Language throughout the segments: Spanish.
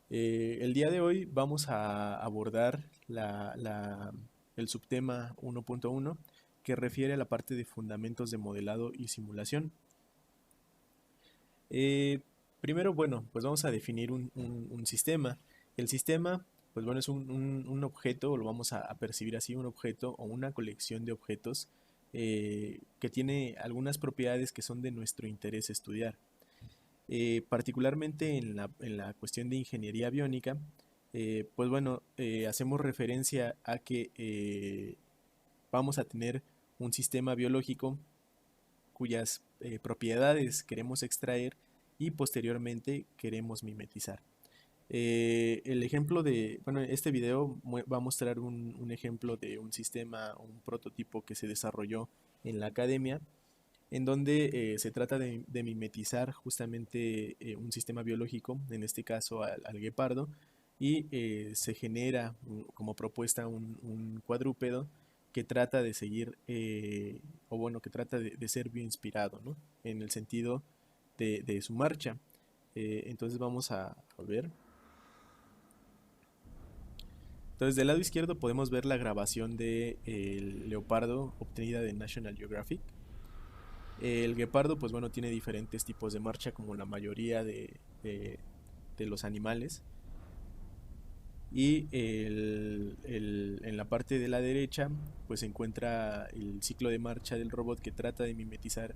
El día de hoy vamos a abordar el subtema 1.1 que refiere a la parte de fundamentos de modelado y simulación. Eh, Primero, bueno, pues vamos a definir un sistema. El sistema, pues bueno, es un objeto, o lo vamos a percibir así, un objeto o una colección de objetos que tiene algunas propiedades que son de nuestro interés estudiar. Particularmente en la cuestión de ingeniería aviónica, pues bueno, hacemos referencia a que vamos a tener un sistema biológico cuyas propiedades queremos extraer y posteriormente queremos mimetizar. El ejemplo de, bueno, este video va a mostrar un ejemplo de un sistema, un prototipo que se desarrolló en la academia, en donde se trata de mimetizar justamente un sistema biológico, en este caso al guepardo, y se genera como propuesta un cuadrúpedo que trata de seguir, o bueno, que trata de ser bioinspirado, ¿no? En el sentido de su marcha. Entonces vamos a ver. Entonces del lado izquierdo podemos ver la grabación de el leopardo obtenida de National Geographic. El guepardo, pues bueno, tiene diferentes tipos de marcha como la mayoría de los animales. Y en la parte de la derecha, pues se encuentra el ciclo de marcha del robot que trata de mimetizar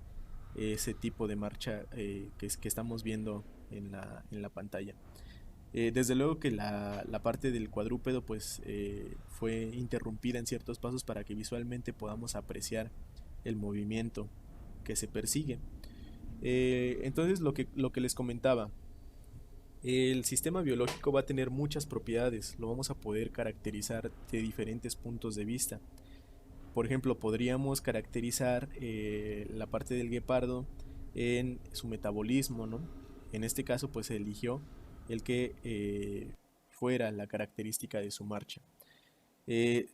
ese tipo de marcha que estamos viendo en la pantalla. Desde luego que la parte del cuadrúpedo pues fue interrumpida en ciertos pasos para que visualmente podamos apreciar el movimiento que se persigue. Entonces lo que les comentaba, el sistema biológico va a tener muchas propiedades, lo vamos a poder caracterizar de diferentes puntos de vista. Por ejemplo, podríamos caracterizar la parte del guepardo en su metabolismo, ¿no? En este caso, pues se eligió el que fuera la característica de su marcha. Eh,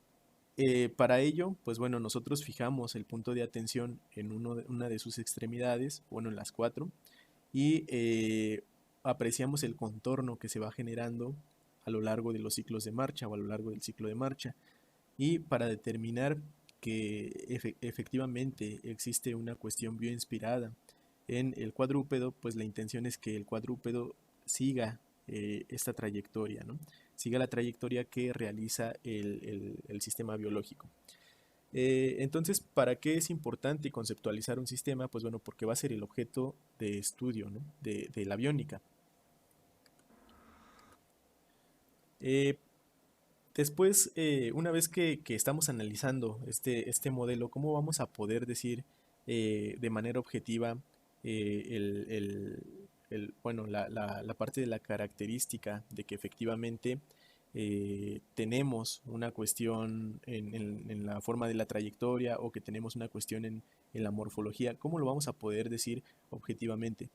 para ello, pues bueno, nosotros fijamos el punto de atención en una de sus extremidades, bueno, en las cuatro, y apreciamos el contorno que se va generando a lo largo de los ciclos de marcha o a lo largo del ciclo de marcha. Y para determinar que efectivamente existe una cuestión bioinspirada en el cuadrúpedo, pues la intención es que el cuadrúpedo siga esta trayectoria, ¿no? Siga la trayectoria que realiza el sistema biológico. Entonces, ¿para qué es importante conceptualizar un sistema? Pues bueno, porque va a ser el objeto de estudio, ¿no? de la biónica. Eh, Después, una vez que estamos analizando este modelo, ¿cómo vamos a poder decir de manera objetiva bueno, la parte de la característica de que efectivamente tenemos una cuestión en la forma de la trayectoria o que tenemos una cuestión en la morfología? ¿Cómo lo vamos a poder decir objetivamente?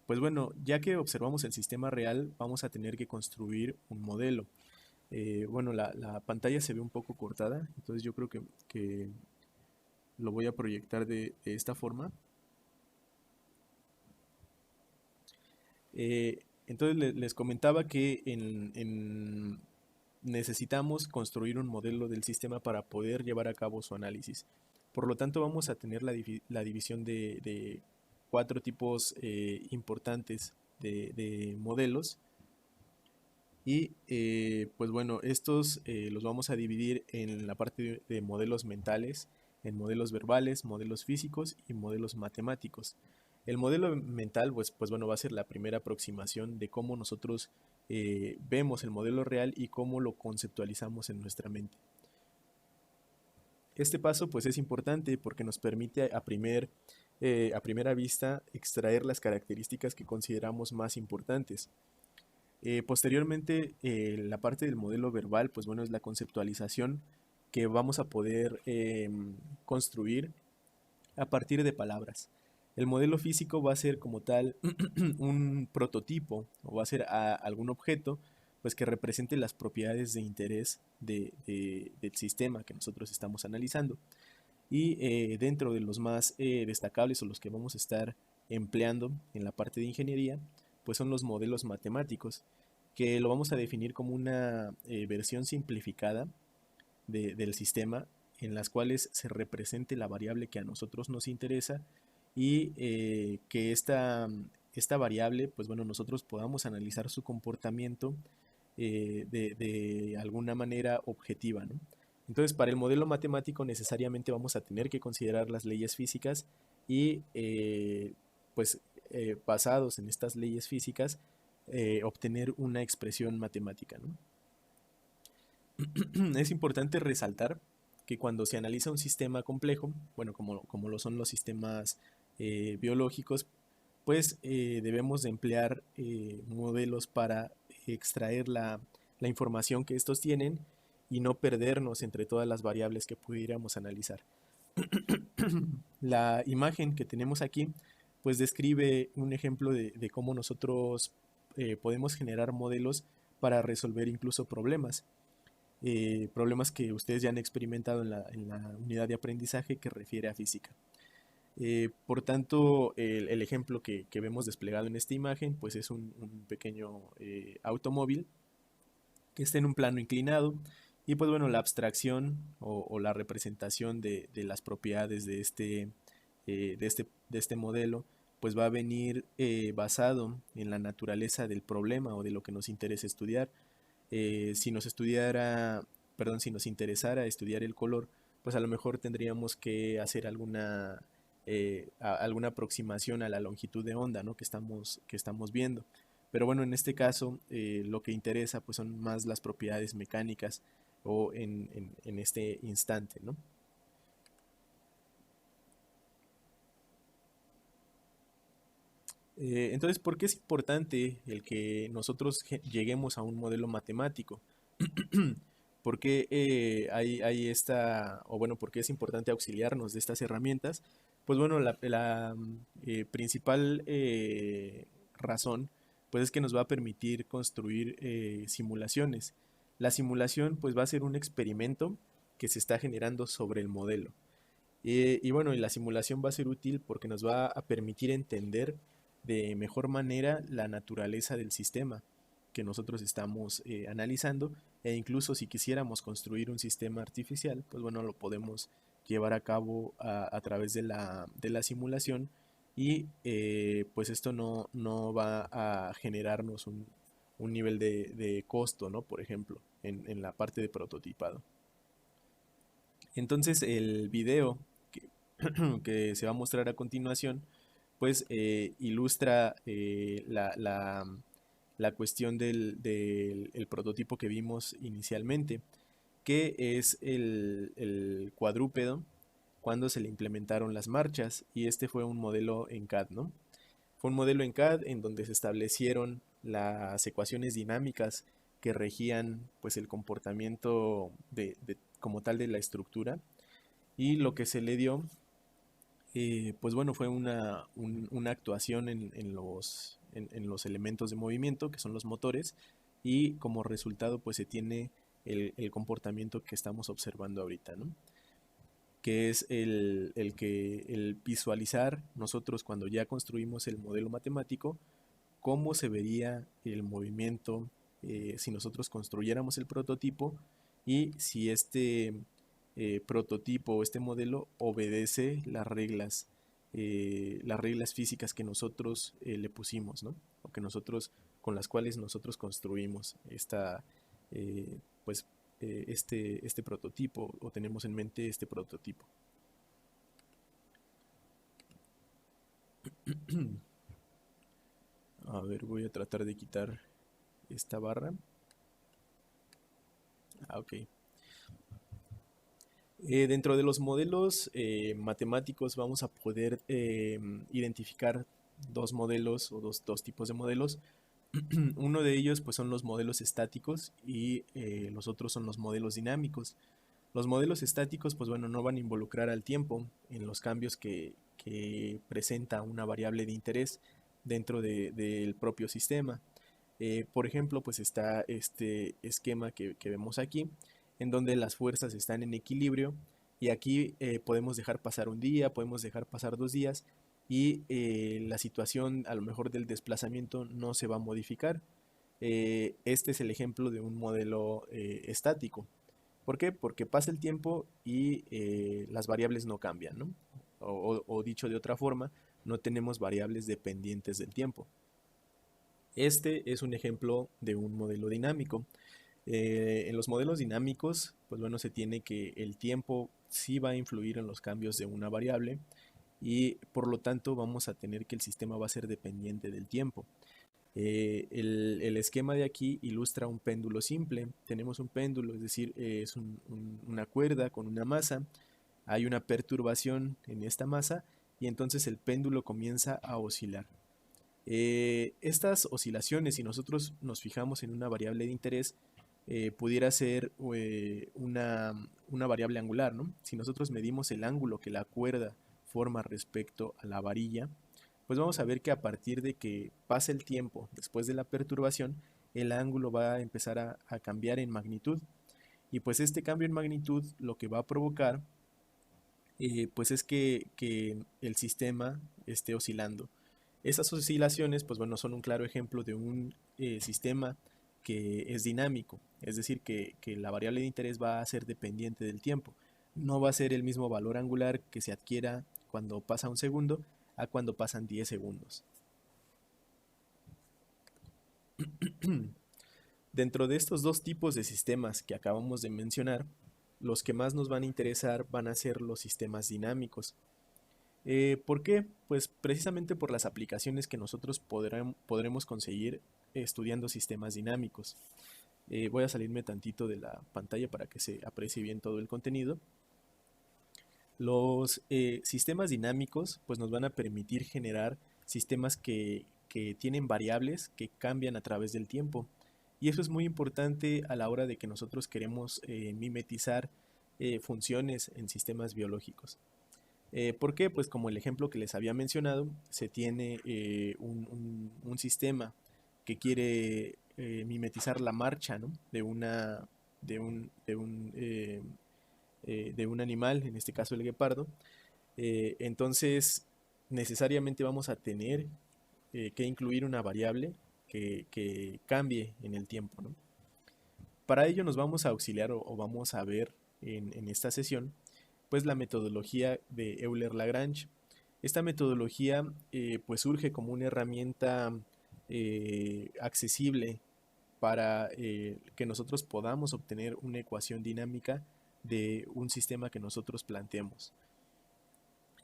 Pues bueno, ya que observamos el sistema real, vamos a tener que construir un modelo. Bueno, la pantalla se ve un poco cortada, entonces yo creo que lo voy a proyectar de esta forma. Entonces les comentaba que necesitamos construir un modelo del sistema para poder llevar a cabo su análisis. Por lo tanto, vamos a tener la división de cuatro tipos importantes de modelos. Y pues bueno, estos los vamos a dividir en la parte de modelos mentales, en modelos verbales, modelos físicos y modelos matemáticos. El modelo mental, pues bueno, va a ser la primera aproximación de cómo nosotros vemos el modelo real y cómo lo conceptualizamos en nuestra mente. Este paso pues es importante porque nos permite a primera vista extraer las características que consideramos más importantes. Posteriormente, la parte del modelo verbal, pues bueno, es la conceptualización que vamos a poder construir a partir de palabras. El modelo físico va a ser como tal un prototipo o va a ser algún objeto pues que represente las propiedades de interés del sistema que nosotros estamos analizando. Y dentro de los más destacables o los que vamos a estar empleando en la parte de ingeniería, pues son los modelos matemáticos que lo vamos a definir como una versión simplificada del sistema en las cuales se represente la variable que a nosotros nos interesa y que esta variable, pues bueno, nosotros podamos analizar su comportamiento de alguna manera objetiva, ¿no? Entonces, para el modelo matemático necesariamente vamos a tener que considerar las leyes físicas y, pues, basados en estas leyes físicas, obtener una expresión matemática, ¿no? Es importante resaltar que cuando se analiza un sistema complejo, bueno, como lo son los sistemas biológicos, pues debemos de emplear modelos para extraer la información que estos tienen y no perdernos entre todas las variables que pudiéramos analizar. La imagen que tenemos aquí pues describe un ejemplo de cómo nosotros podemos generar modelos para resolver incluso problemas que ustedes ya han experimentado en la unidad de aprendizaje que refiere a física. Por tanto, el ejemplo que vemos desplegado en esta imagen pues es un pequeño automóvil que está en un plano inclinado y pues bueno, la abstracción o la representación de las propiedades de este modelo pues va a venir basado en la naturaleza del problema o de lo que nos interesa estudiar. Si nos estudiara, perdón, si nos interesara estudiar el color, pues a lo mejor tendríamos que hacer alguna aproximación a la longitud de onda, ¿no? que estamos viendo. Pero bueno, en este caso lo que interesa pues son más las propiedades mecánicas o en este instante, ¿no? Entonces, ¿por qué es importante el que nosotros lleguemos a un modelo matemático? ¿Por qué hay esta, o bueno, por qué es importante auxiliarnos de estas herramientas? Pues bueno, la principal razón, pues es que nos va a permitir construir simulaciones. La simulación, pues va a ser un experimento que se está generando sobre el modelo. Y bueno, y la simulación va a ser útil porque nos va a permitir entender de mejor manera la naturaleza del sistema que nosotros estamos analizando e incluso si quisiéramos construir un sistema artificial, pues bueno, lo podemos llevar a cabo a través de la simulación y pues esto no va a generarnos un nivel de costo, ¿no? Por ejemplo, en la parte de prototipado. Entonces el video que se va a mostrar a continuación, pues ilustra la cuestión del el prototipo que vimos inicialmente, que es el cuadrúpedo cuando se le implementaron las marchas, y este fue un modelo en CAD, ¿no? Fue un modelo en CAD en donde se establecieron las ecuaciones dinámicas que regían pues el comportamiento como tal de la estructura, y lo que se le dio pues bueno, fue una actuación en los elementos de movimiento, que son los motores, y como resultado pues se tiene el comportamiento que estamos observando ahorita, ¿no? Que es el visualizar nosotros cuando ya construimos el modelo matemático, cómo se vería el movimiento si nosotros construyéramos el prototipo y si este prototipo o este modelo obedece las reglas físicas que nosotros le pusimos, ¿no? O que nosotros, con las cuales nosotros construimos eh, pues, este prototipo o tenemos en mente este prototipo. A ver, voy a tratar de quitar esta barra. Ah, ok. Dentro de los modelos matemáticos vamos a poder identificar dos modelos o dos tipos de modelos. Uno de ellos pues son los modelos estáticos y los otros son los modelos dinámicos. Los modelos estáticos pues bueno no van a involucrar al tiempo en los cambios que presenta una variable de interés dentro del propio sistema. Por ejemplo, pues está este esquema que vemos aquí, en donde las fuerzas están en equilibrio y aquí podemos dejar pasar un día, podemos dejar pasar 2 días y la situación a lo mejor del desplazamiento no se va a modificar. Este es el ejemplo de un modelo estático. ¿Por qué? Porque pasa el tiempo y las variables no cambian, ¿no? O dicho de otra forma, no tenemos variables dependientes del tiempo. Este es un ejemplo de un modelo dinámico. En los modelos dinámicos, pues bueno, se tiene que el tiempo sí va a influir en los cambios de una variable y por lo tanto vamos a tener que el sistema va a ser dependiente del tiempo. El esquema de aquí ilustra un péndulo simple. Tenemos un péndulo, es decir, es una cuerda con una masa. Hay una perturbación en esta masa y entonces el péndulo comienza a oscilar. Estas oscilaciones, si nosotros nos fijamos en una variable de interés, pudiera ser una variable angular, ¿no? Si nosotros medimos el ángulo que la cuerda forma respecto a la varilla, pues vamos a ver que a partir de que pasa el tiempo después de la perturbación, el ángulo va a empezar a cambiar en magnitud. Y pues este cambio en magnitud lo que va a provocar pues es que el sistema esté oscilando. Esas oscilaciones, pues bueno, son un claro ejemplo de un sistema que es dinámico, es decir, que la variable de interés va a ser dependiente del tiempo. No va a ser el mismo valor angular que se adquiera cuando pasa un segundo a cuando pasan 10 segundos. Dentro de estos dos tipos de sistemas que acabamos de mencionar, los que más nos van a interesar van a ser los sistemas dinámicos. ¿Por qué? Pues precisamente por las aplicaciones que nosotros podremos conseguir estudiando sistemas dinámicos. Voy a salirme tantito de la pantalla para que se aprecie bien todo el contenido. Los sistemas dinámicos pues nos van a permitir generar sistemas que tienen variables que cambian a través del tiempo. Y eso es muy importante a la hora de que nosotros queremos mimetizar funciones en sistemas biológicos. ¿Por qué? Pues como el ejemplo que les había mencionado, se tiene un sistema que quiere mimetizar la marcha, ¿no? de un animal, en este caso el guepardo. Entonces, necesariamente vamos a tener que incluir una variable que cambie en el tiempo, ¿no? Para ello nos vamos a auxiliar o vamos a ver en esta sesión pues la metodología de Euler-Lagrange. Esta metodología pues surge como una herramienta accesible para que nosotros podamos obtener una ecuación dinámica de un sistema que nosotros planteemos.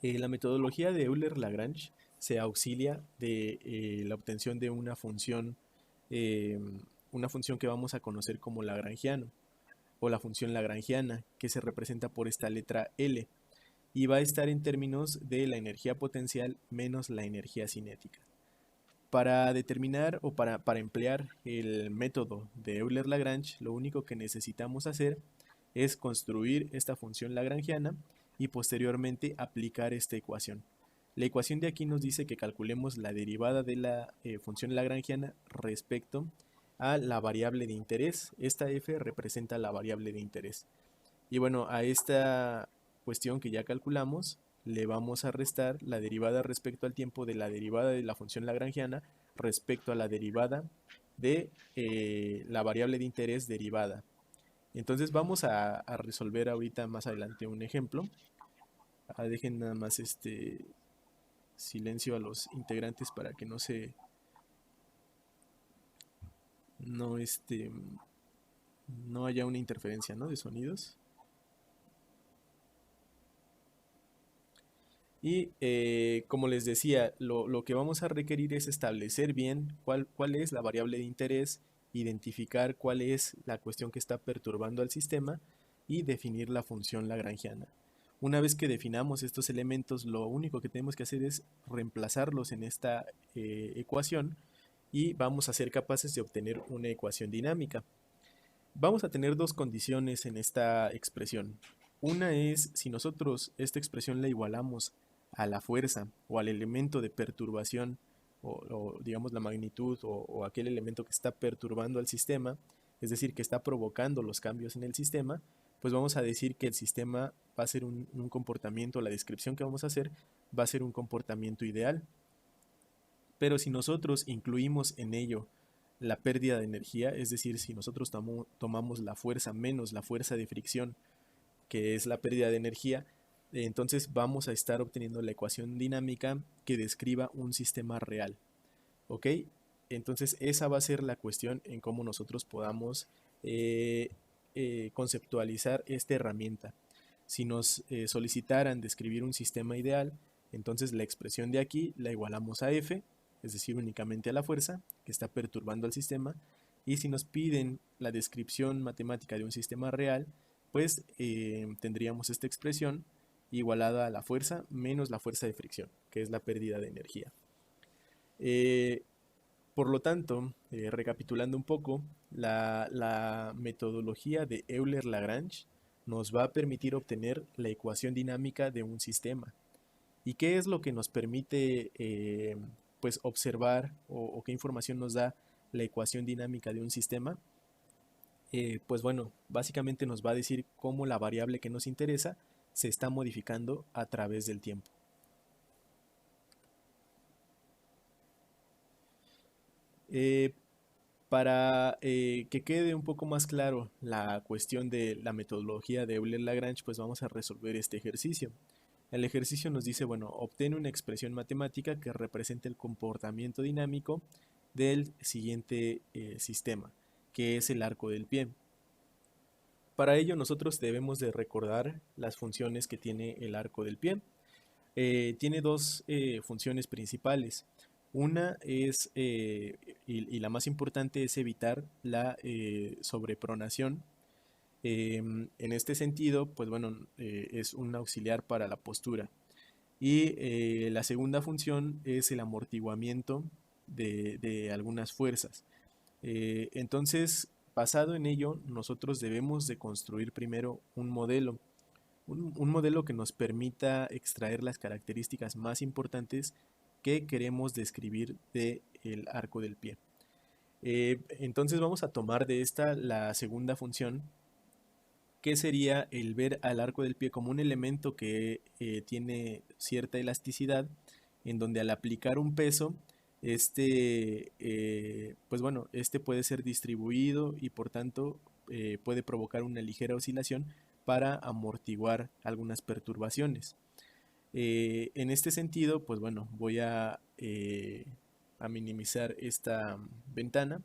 La metodología de Euler-Lagrange se auxilia de la obtención de eh, una función que vamos a conocer como lagrangiano o la función lagrangiana, que se representa por esta letra L, y va a estar en términos de la energía potencial menos la energía cinética. Para determinar o para emplear el método de Euler-Lagrange, lo único que necesitamos hacer es construir esta función lagrangiana y posteriormente aplicar esta ecuación. La ecuación de aquí nos dice que calculemos la derivada de la función lagrangiana respecto a la variable de interés. Esta f representa la variable de interés. Y bueno, a esta cuestión que ya calculamos, le vamos a restar la derivada respecto al tiempo de la derivada de la función lagrangiana respecto a la derivada de la variable de interés derivada. Entonces vamos a resolver ahorita más adelante un ejemplo. Dejen nada más silencio a los integrantes para que no, no haya una interferencia, ¿no?, de sonidos. Y como les decía, lo que vamos a requerir es establecer bien cuál es la variable de interés, identificar cuál es la cuestión que está perturbando al sistema y definir la función lagrangiana. Una vez que definamos estos elementos, lo único que tenemos que hacer es reemplazarlos en esta ecuación y vamos a ser capaces de obtener una ecuación dinámica. Vamos a tener dos condiciones en esta expresión. Una es si nosotros esta expresión la igualamos a la fuerza o al elemento de perturbación o digamos la magnitud o aquel elemento que está perturbando al sistema, es decir, que está provocando los cambios en el sistema, pues vamos a decir que el sistema va a ser un comportamiento, la descripción que vamos a hacer va a ser un comportamiento ideal. Pero si nosotros incluimos en ello la pérdida de energía, es decir, si nosotros tomamos la fuerza menos la fuerza de fricción, que es la pérdida de energía, entonces vamos a estar obteniendo la ecuación dinámica que describa un sistema real. ¿Ok? Entonces esa va a ser la cuestión en cómo nosotros podamos conceptualizar esta herramienta. Si nos solicitaran describir un sistema ideal, entonces la expresión de aquí la igualamos a F, es decir, únicamente a la fuerza que está perturbando al sistema. Y si nos piden la descripción matemática de un sistema real, pues tendríamos esta expresión igualada a la fuerza menos la fuerza de fricción, que es la pérdida de energía. Por lo tanto, recapitulando un poco, la metodología de Euler-Lagrange nos va a permitir obtener la ecuación dinámica de un sistema. ¿Y qué es lo que nos permite pues observar o qué información nos da la ecuación dinámica de un sistema? Pues bueno, básicamente nos va a decir cómo la variable que nos interesa se está modificando a través del tiempo. Para que quede un poco más claro la cuestión de la metodología de Euler-Lagrange, pues vamos a resolver este ejercicio. El ejercicio nos dice, bueno, obtén una expresión matemática que represente el comportamiento dinámico del siguiente sistema, que es el arco del pie. Para ello nosotros debemos de recordar las funciones que tiene el arco del pie. Tiene dos funciones principales. Una es, y la más importante, es evitar la sobrepronación. En este sentido, pues bueno, es un auxiliar para la postura. Y la segunda función es el amortiguamiento de algunas fuerzas. Entonces, basado en ello, nosotros debemos de construir primero un modelo. Un modelo que nos permita extraer las características más importantes que queremos describir del arco del pie. Entonces vamos a tomar de esta la segunda función, que sería el ver al arco del pie como un elemento que tiene cierta elasticidad, en donde al aplicar un peso, pues bueno, este puede ser distribuido y por tanto puede provocar una ligera oscilación para amortiguar algunas perturbaciones. En este sentido, pues bueno, voy a minimizar esta ventana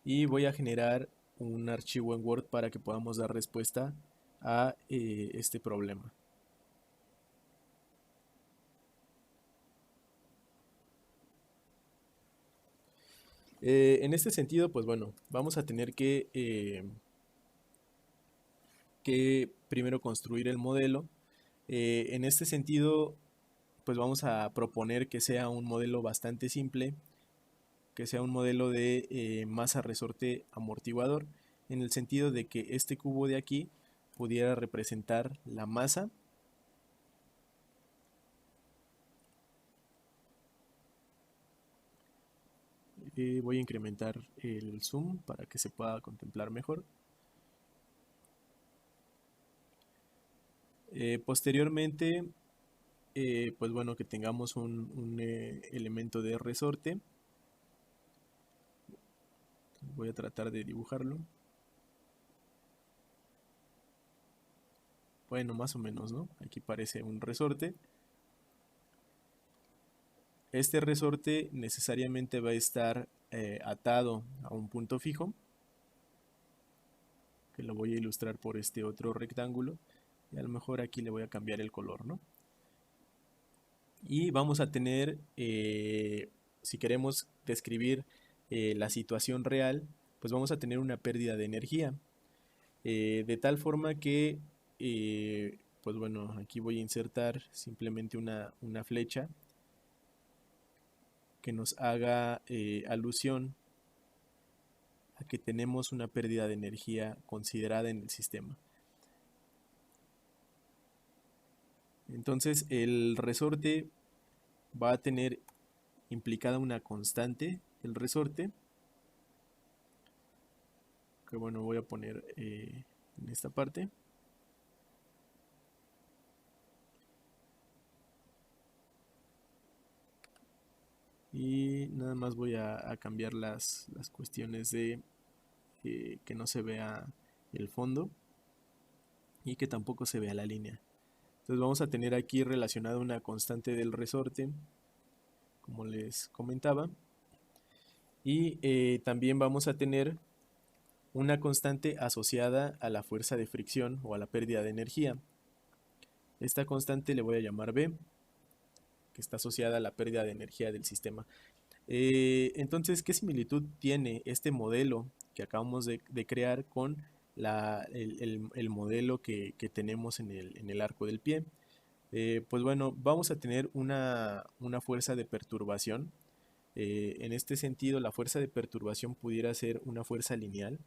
y voy a generar un archivo en Word para que podamos dar respuesta a este problema. En este sentido, pues bueno, vamos a tener que primero construir el modelo. En este sentido, pues vamos a proponer que sea un modelo bastante simple, que sea un modelo de masa resorte amortiguador, en el sentido de que este cubo de aquí pudiera representar la masa voy a incrementar el zoom para que se pueda contemplar mejor. Posteriormente, pues bueno, que tengamos un elemento de resorte. Voy a tratar de dibujarlo. Bueno, más o menos, ¿no? Aquí parece un resorte. Este resorte necesariamente va a estar atado a un punto fijo, que lo voy a ilustrar por este otro rectángulo, y a lo mejor aquí le voy a cambiar el color, ¿no? Y vamos a tener, si queremos describir la situación real, pues vamos a tener una pérdida de energía, de tal forma que, pues bueno, aquí voy a insertar simplemente una flecha que nos haga alusión a que tenemos una pérdida de energía considerada en el sistema. Entonces el resorte va a tener implicada una constante, el resorte, que bueno, voy a poner en esta parte. Y nada más voy a cambiar las cuestiones de que no se vea el fondo y que tampoco se vea la línea. Entonces vamos a tener aquí relacionada una constante del resorte, como les comentaba. Y también vamos a tener una constante asociada a la fuerza de fricción o a la pérdida de energía. Esta constante le voy a llamar B, que está asociada a la pérdida de energía del sistema. Entonces, ¿qué similitud tiene este modelo que acabamos de crear con el modelo que tenemos en el arco del pie? Pues bueno, vamos a tener una fuerza de perturbación. En este sentido, la fuerza de perturbación pudiera ser una fuerza lineal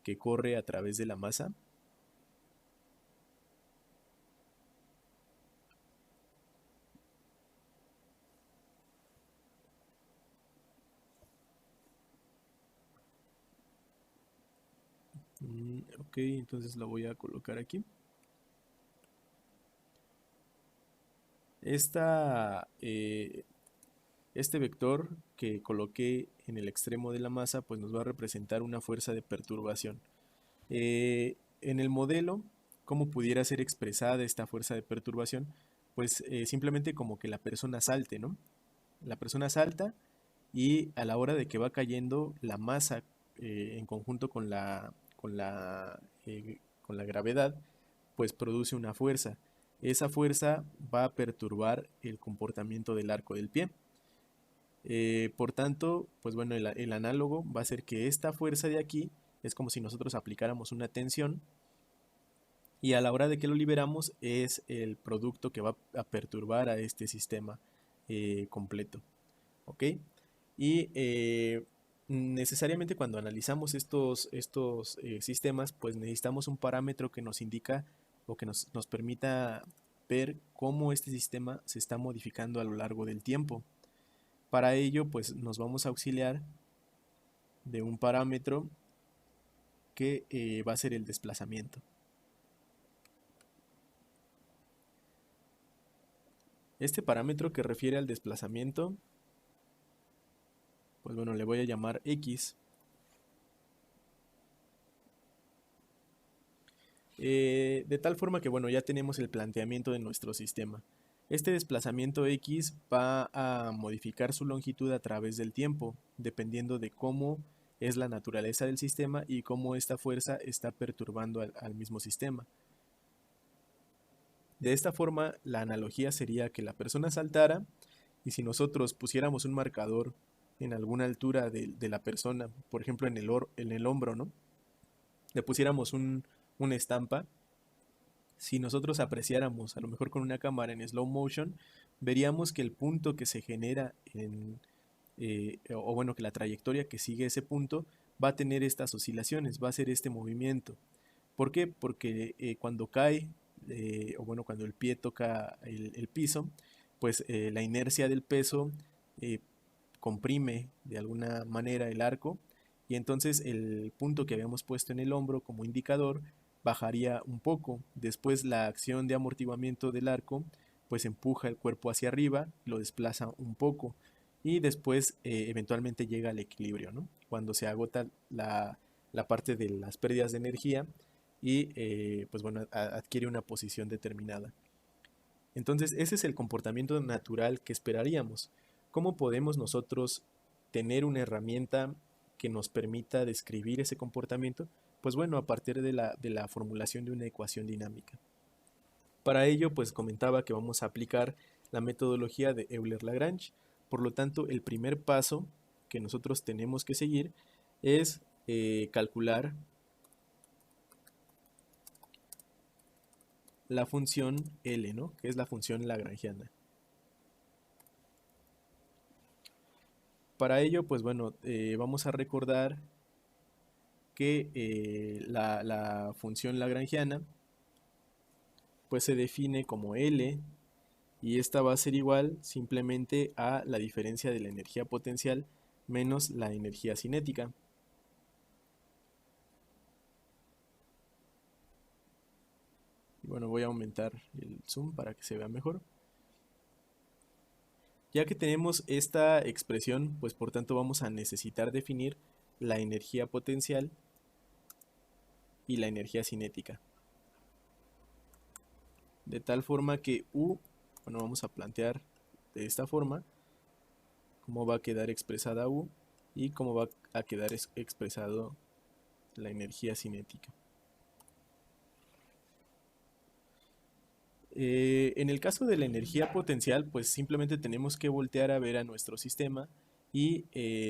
que corre a través de la masa. Ok, entonces la voy a colocar aquí. Este vector que coloqué en el extremo de la masa, pues nos va a representar una fuerza de perturbación. En el modelo, ¿cómo pudiera ser expresada esta fuerza de perturbación? Pues simplemente como que la persona salte, ¿no? La persona salta y a la hora de que va cayendo la masa en conjunto con la gravedad, pues produce una fuerza. Esa fuerza va a perturbar el comportamiento del arco del pie. Por tanto, pues bueno, el análogo va a ser que esta fuerza de aquí es como si nosotros aplicáramos una tensión y a la hora de que lo liberamos es el producto que va a perturbar a este sistema completo. ¿Ok? Y necesariamente cuando analizamos estos sistemas, pues necesitamos un parámetro que nos indica o que nos permita ver cómo este sistema se está modificando a lo largo del tiempo. Para ello, pues nos vamos a auxiliar de un parámetro que va a ser el desplazamiento. Este parámetro que refiere al desplazamiento, pues bueno, le voy a llamar X. De tal forma que bueno, ya tenemos el planteamiento de nuestro sistema. Este desplazamiento X va a modificar su longitud a través del tiempo, dependiendo de cómo es la naturaleza del sistema y cómo esta fuerza está perturbando al mismo sistema. De esta forma, la analogía sería que la persona saltara y si nosotros pusiéramos un marcador en alguna altura de la persona, por ejemplo en el hombro, ¿no? Le pusiéramos una estampa. Si nosotros apreciáramos, a lo mejor con una cámara en slow motion, veríamos que el punto que se genera o bueno, que la trayectoria que sigue ese punto va a tener estas oscilaciones, va a hacer este movimiento. ¿Por qué? Porque cuando cae, o bueno, cuando el pie toca el piso, pues la inercia del peso eh, comprime de alguna manera el arco y entonces el punto que habíamos puesto en el hombro como indicador bajaría un poco. Después la acción de amortiguamiento del arco pues empuja el cuerpo hacia arriba, lo desplaza un poco y después eventualmente llega al equilibrio, ¿no? Cuando se agota la parte de las pérdidas de energía y pues bueno, adquiere una posición determinada. Entonces ese es el comportamiento natural que esperaríamos. ¿Cómo podemos nosotros tener una herramienta que nos permita describir ese comportamiento? Pues bueno, a partir de la formulación de una ecuación dinámica. Para ello, pues comentaba que vamos a aplicar la metodología de Euler-Lagrange. Por lo tanto, el primer paso que nosotros tenemos que seguir es calcular la función L, ¿no? Que es la función lagrangiana. Para ello, pues bueno, vamos a recordar que la función lagrangiana pues se define como L y esta va a ser igual simplemente a la diferencia de la energía potencial menos la energía cinética. Y bueno, voy a aumentar el zoom para que se vea mejor. Ya que tenemos esta expresión, pues por tanto vamos a necesitar definir la energía potencial y la energía cinética. De tal forma que U, bueno, vamos a plantear de esta forma cómo va a quedar expresada U y cómo va a quedar expresado la energía cinética. En el caso de la energía potencial, pues simplemente tenemos que voltear a ver a nuestro sistema y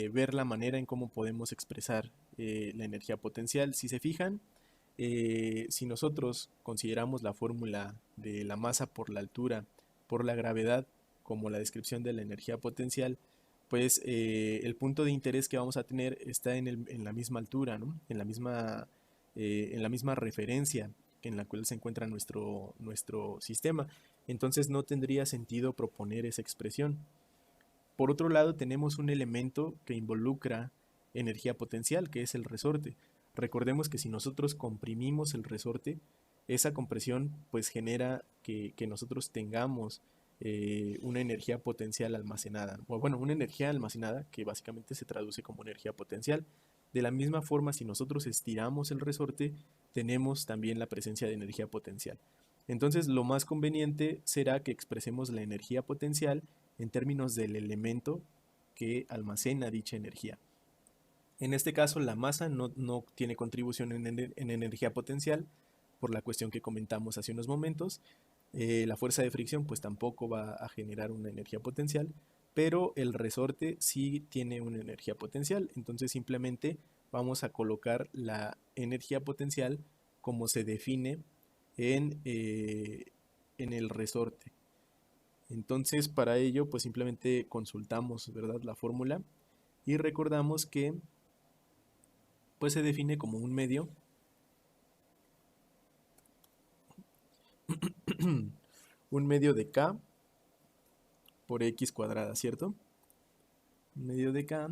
ver la manera en cómo podemos expresar la energía potencial. Si se fijan, si nosotros consideramos la fórmula de la masa por la altura por la gravedad como la descripción de la energía potencial, pues el punto de interés que vamos a tener está en la misma altura, ¿no? En la misma referencia en la cual se encuentra nuestro sistema. Entonces no tendría sentido proponer esa expresión. Por otro lado, tenemos un elemento que involucra energía potencial, que es el resorte. Recordemos que si nosotros comprimimos el resorte, esa compresión pues genera que nosotros tengamos una energía potencial almacenada, o bueno, una energía almacenada que básicamente se traduce como energía potencial. De la misma forma, si nosotros estiramos el resorte, tenemos también la presencia de energía potencial. Entonces, lo más conveniente será que expresemos la energía potencial en términos del elemento que almacena dicha energía. En este caso, la masa no tiene contribución en energía potencial por la cuestión que comentamos hace unos momentos. La fuerza de fricción pues tampoco va a generar una energía potencial, pero el resorte sí tiene una energía potencial. Entonces simplemente vamos a colocar la energía potencial como se define en el resorte. Entonces para ello pues simplemente consultamos, ¿verdad?, la fórmula y recordamos que pues se define como un medio un medio de k por x cuadrada, ¿cierto? Un medio de k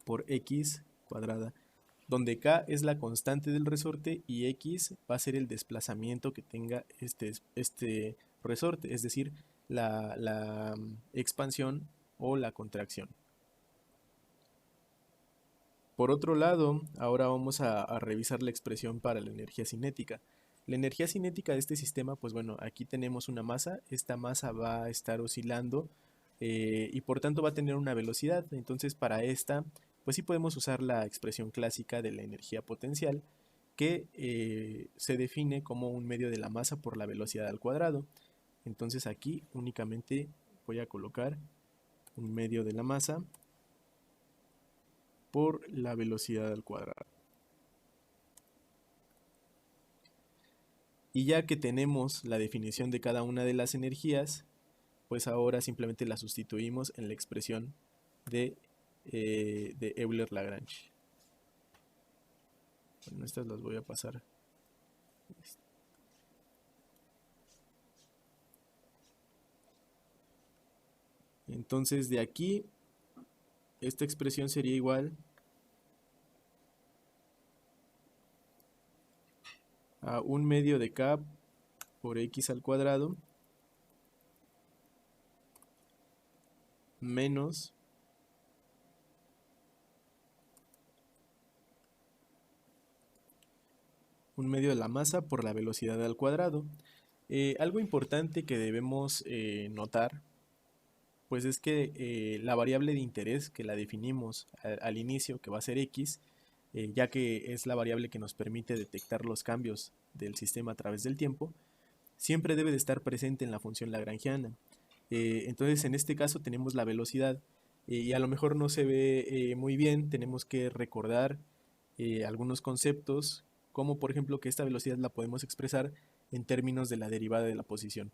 por x cuadrada, donde k es la constante del resorte y x va a ser el desplazamiento que tenga este resorte, es decir, la expansión o la contracción. Por otro lado, ahora vamos a revisar la expresión para la energía cinética. La energía cinética de este sistema, pues bueno, aquí tenemos una masa, esta masa va a estar oscilando y por tanto va a tener una velocidad. Entonces para esta, pues sí podemos usar la expresión clásica de la energía potencial, que se define como un medio de la masa por la velocidad al cuadrado. Entonces aquí únicamente voy a colocar un medio de la masa por la velocidad al cuadrado. Y ya que tenemos la definición de cada una de las energías, pues ahora simplemente la sustituimos en la expresión de Euler-Lagrange. Bueno, estas las voy a pasar. Entonces de aquí, esta expresión sería igual a un medio de k por x al cuadrado menos un medio de la masa por la velocidad al cuadrado. Algo importante que debemos notar, pues es que la variable de interés que la definimos al inicio, que va a ser x, ya que es la variable que nos permite detectar los cambios del sistema a través del tiempo, siempre debe de estar presente en la función lagrangiana. Entonces en este caso tenemos la velocidad y a lo mejor no se ve muy bien, tenemos que recordar algunos conceptos, como por ejemplo que esta velocidad la podemos expresar en términos de la derivada de la posición.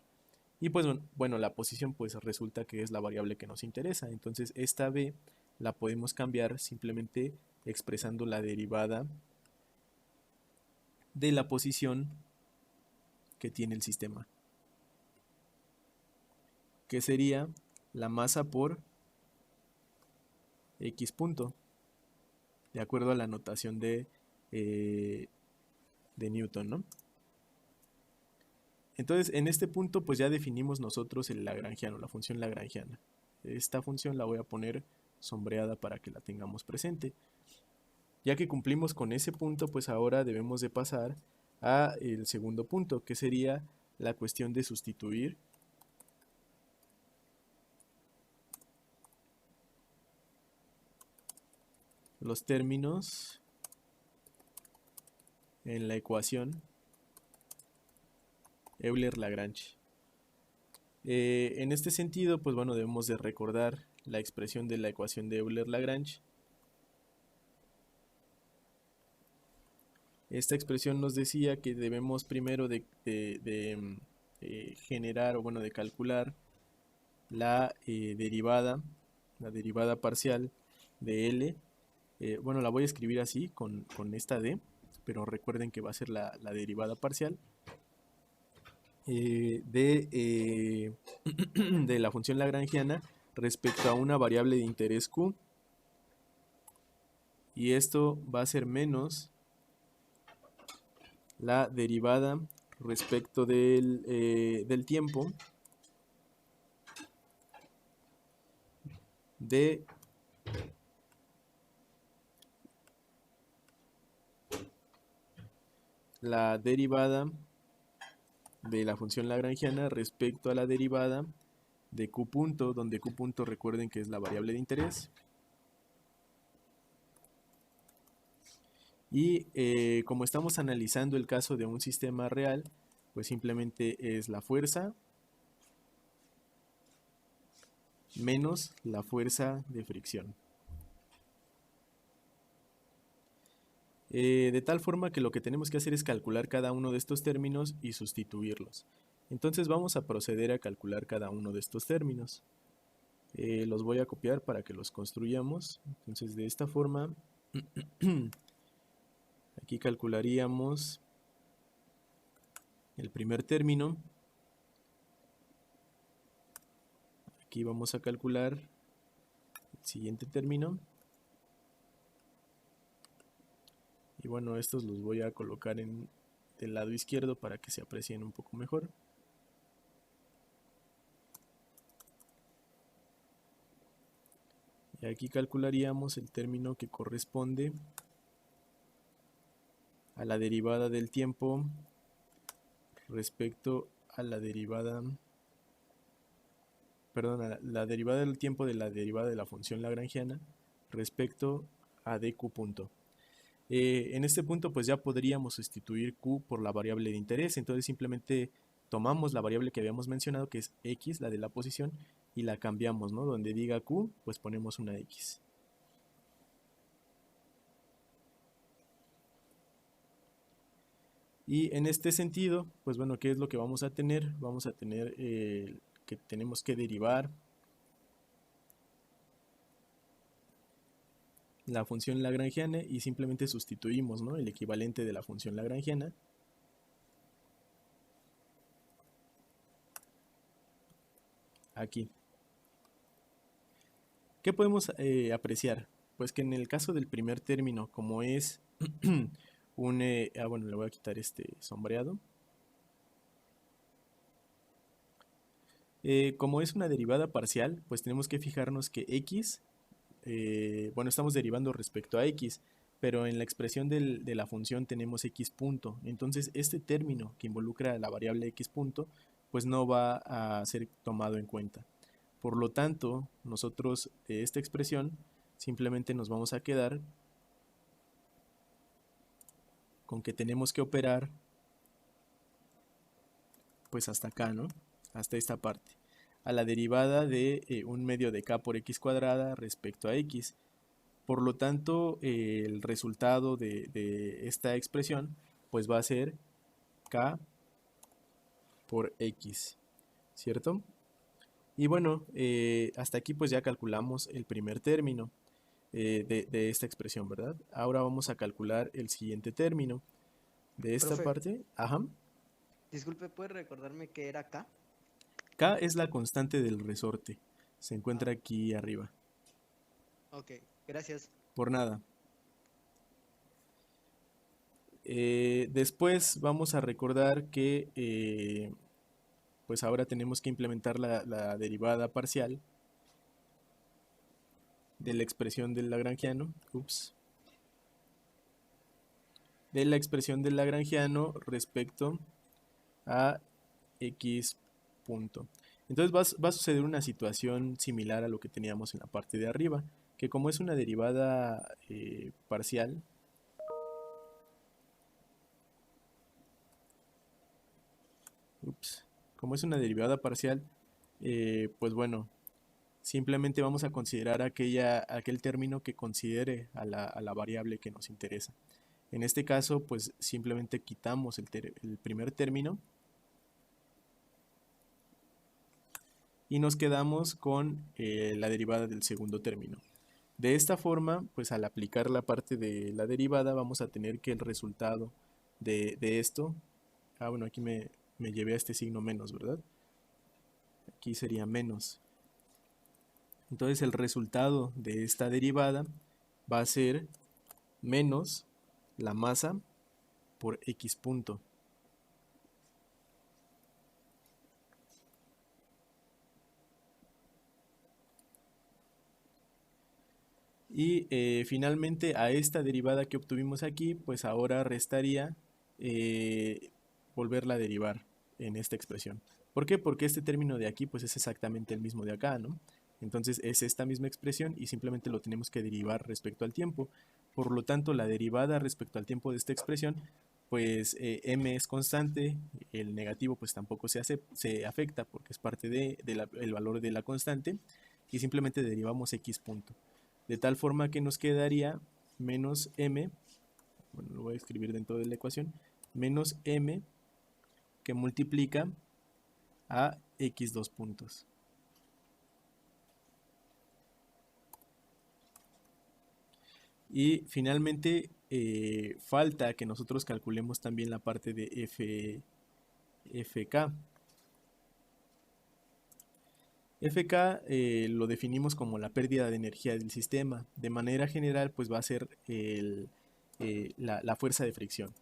Y pues bueno, la posición pues resulta que es la variable que nos interesa, entonces esta b la podemos cambiar simplemente expresando la derivada de la posición que tiene el sistema, que sería la masa por x punto, de acuerdo a la notación de Newton, ¿no? Entonces, en este punto, pues ya definimos nosotros el lagrangiano, la función lagrangiana. Esta función la voy a poner sombreada para que la tengamos presente. Ya que cumplimos con ese punto, pues ahora debemos de pasar a el segundo punto, que sería la cuestión de sustituir los términos en la ecuación Euler-Lagrange. En este sentido, pues bueno, debemos de recordar la expresión de la ecuación de Euler-Lagrange. Esta expresión nos decía que debemos primero generar, o bueno, de calcular la derivada parcial de L. Bueno, la voy a escribir así, con esta D, pero recuerden que va a ser la derivada parcial de la función lagrangiana respecto a una variable de interés Q. Y esto va a ser menos la derivada respecto del tiempo de la derivada de la función lagrangiana respecto a la derivada de Q punto, donde Q punto recuerden que es la variable de interés. Y como estamos analizando el caso de un sistema real, pues simplemente es la fuerza menos la fuerza de fricción. De tal forma que lo que tenemos que hacer es calcular cada uno de estos términos y sustituirlos. Entonces vamos a proceder a calcular cada uno de estos términos. Los voy a copiar para que los construyamos. Entonces de esta forma, aquí calcularíamos el primer término. Aquí vamos a calcular el siguiente término. Y bueno, estos los voy a colocar del lado izquierdo para que se aprecien un poco mejor. Y aquí calcularíamos el término que corresponde a la derivada del tiempo respecto a la derivada, perdón, a la derivada del tiempo de la derivada de la función lagrangiana respecto a dq punto. En este punto pues ya podríamos sustituir q por la variable de interés, entonces simplemente tomamos la variable que habíamos mencionado, que es x, la de la posición, y la cambiamos, ¿no? Donde diga q, pues ponemos una x. Y en este sentido, pues bueno, ¿qué es lo que vamos a tener? Vamos a tener que tenemos que derivar la función lagrangiana y simplemente sustituimos, ¿no?, el equivalente de la función lagrangiana. Aquí. ¿Qué podemos apreciar? Pues que en el caso del primer término, como es bueno, le voy a quitar este sombreado. Como es una derivada parcial, pues tenemos que fijarnos que x, bueno, estamos derivando respecto a x, pero en la expresión de la función tenemos x punto. Entonces este término que involucra la variable x punto, pues no va a ser tomado en cuenta. Por lo tanto, nosotros de esta expresión simplemente nos vamos a quedar con que tenemos que operar pues hasta acá, ¿no? Hasta esta parte. A la derivada de un medio de k por x cuadrada respecto a x. Por lo tanto, el resultado de esta expresión pues va a ser k por x, ¿cierto? Y bueno, hasta aquí pues ya calculamos el primer término de esta expresión, ¿verdad? Ahora vamos a calcular el siguiente término de esta Profe, parte. Ajá. disculpe, ¿puede recordarme qué era K? K es la constante del resorte. Se Ah, encuentra aquí arriba. ok, gracias. Por nada. Después vamos a recordar que pues ahora tenemos que implementar la derivada parcial de la expresión del lagrangiano, de la expresión del lagrangiano respecto a x punto. Entonces va a suceder una situación similar a lo que teníamos en la parte de arriba, que como es una derivada parcial, como es una derivada parcial, pues bueno, simplemente vamos a considerar aquel término que considere a la variable que nos interesa. En este caso, pues simplemente quitamos el primer término y nos quedamos con la derivada del segundo término. De esta forma, pues al aplicar la parte de la derivada, vamos a tener que el resultado de esto, bueno, aquí me llevé a este signo menos, ¿verdad? Aquí sería menos. Entonces el resultado de esta derivada va a ser menos la masa por x punto. Y finalmente a esta derivada que obtuvimos aquí, pues ahora restaría volverla a derivar en esta expresión. ¿Por qué? Porque este término de aquí pues es exactamente el mismo de acá, ¿no? Entonces es esta misma expresión y simplemente lo tenemos que derivar respecto al tiempo. Por lo tanto, la derivada respecto al tiempo de esta expresión, pues m es constante, el negativo pues tampoco se afecta porque es parte del valor de la constante y simplemente derivamos x punto. De tal forma que nos quedaría menos m, bueno, lo voy a escribir dentro de la ecuación, menos m que multiplica a x dos puntos. Y finalmente falta que nosotros calculemos también la parte de fk. Fk lo definimos como la pérdida de energía del sistema. De manera general, pues va a ser la fuerza de fricción.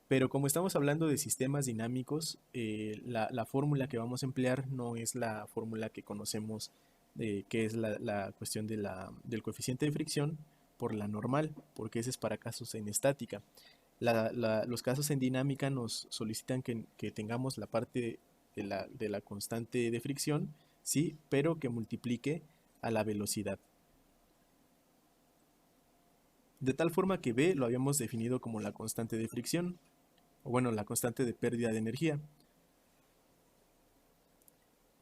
Pero como estamos hablando de sistemas dinámicos, la fórmula que vamos a emplear no es la fórmula que conocemos, que es la cuestión del coeficiente de fricción por la normal, porque ese es para casos en estática. Los casos en dinámica nos solicitan que tengamos la parte de la constante de fricción, sí, pero que multiplique a la velocidad. De tal forma que B lo habíamos definido como la constante de fricción, o bueno, la constante de pérdida de energía.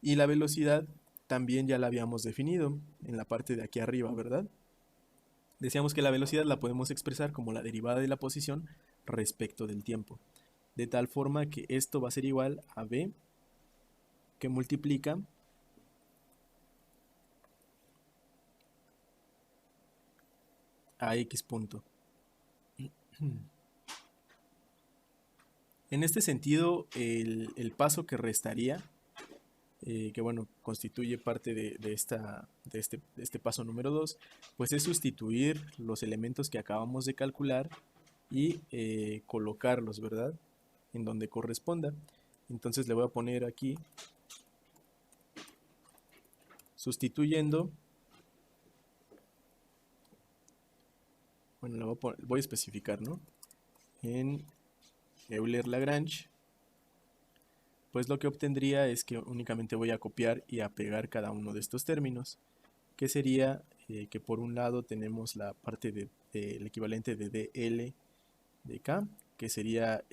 Y la velocidad también ya la habíamos definido en la parte de aquí arriba, ¿verdad? Decíamos que la velocidad la podemos expresar como la derivada de la posición respecto del tiempo. De tal forma que esto va a ser igual a B que multiplica a X punto. En este sentido, el paso que restaría, que bueno, constituye parte de este paso número 2, pues es sustituir los elementos que acabamos de calcular y colocarlos, ¿verdad? En donde corresponda. Entonces le voy a poner aquí, sustituyendo, bueno, voy a especificar, ¿no? En Euler-Lagrange, pues lo que obtendría es que únicamente voy a copiar y a pegar cada uno de estos términos, que sería que por un lado tenemos la parte del equivalente de dl de k, que sería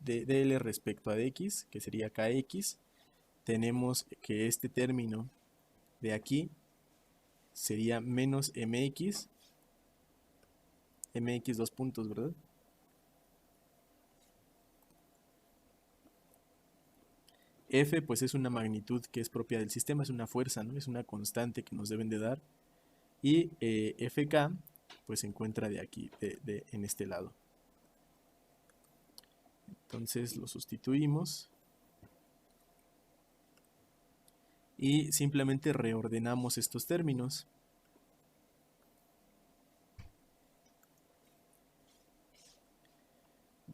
dl respecto a dx, que sería kx. Tenemos que este término de aquí sería menos mx dos puntos, ¿verdad? F pues es una magnitud que es propia del sistema, es una fuerza, ¿no? Es una constante que nos deben de dar. Y Fk pues se encuentra de aquí, en este lado. Entonces lo sustituimos. Y simplemente reordenamos estos términos.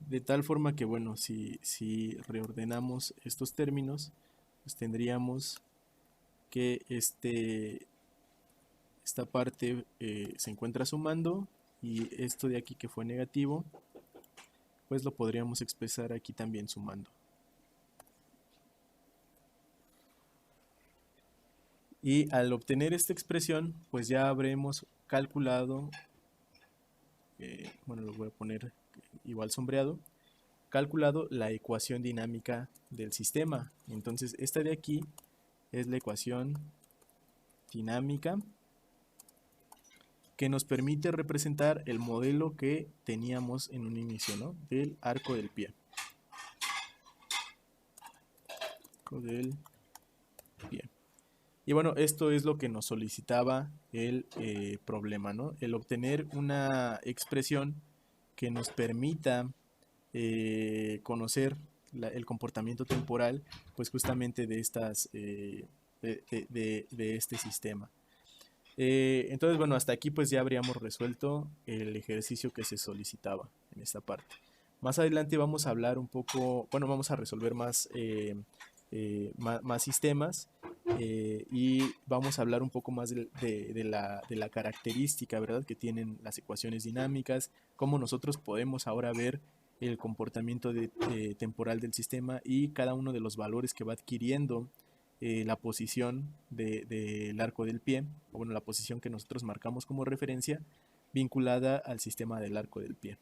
De tal forma que, bueno, si reordenamos estos términos, pues tendríamos que esta parte se encuentra sumando, y esto de aquí que fue negativo, pues lo podríamos expresar aquí también sumando. Y al obtener esta expresión, pues ya habremos calculado, bueno, lo voy a poner igual sombreado, calculado la ecuación dinámica del sistema. Entonces esta de aquí es la ecuación dinámica que nos permite representar el modelo que teníamos en un inicio, ¿no? Del arco del pie. Arco del pie. Y bueno, esto es lo que nos solicitaba el problema, ¿no? El obtener una expresión que nos permita conocer el comportamiento temporal, pues justamente de estas de este sistema. Entonces, bueno, hasta aquí pues ya habríamos resuelto el ejercicio que se solicitaba en esta parte. Más adelante vamos a hablar un poco, bueno, vamos a resolver más sistemas, y vamos a hablar un poco más de la característica, ¿verdad?, que tienen las ecuaciones dinámicas, cómo nosotros podemos ahora ver el comportamiento temporal del sistema y cada uno de los valores que va adquiriendo la posición del arco del pie, o bueno, la posición que nosotros marcamos como referencia vinculada al sistema del arco del pie.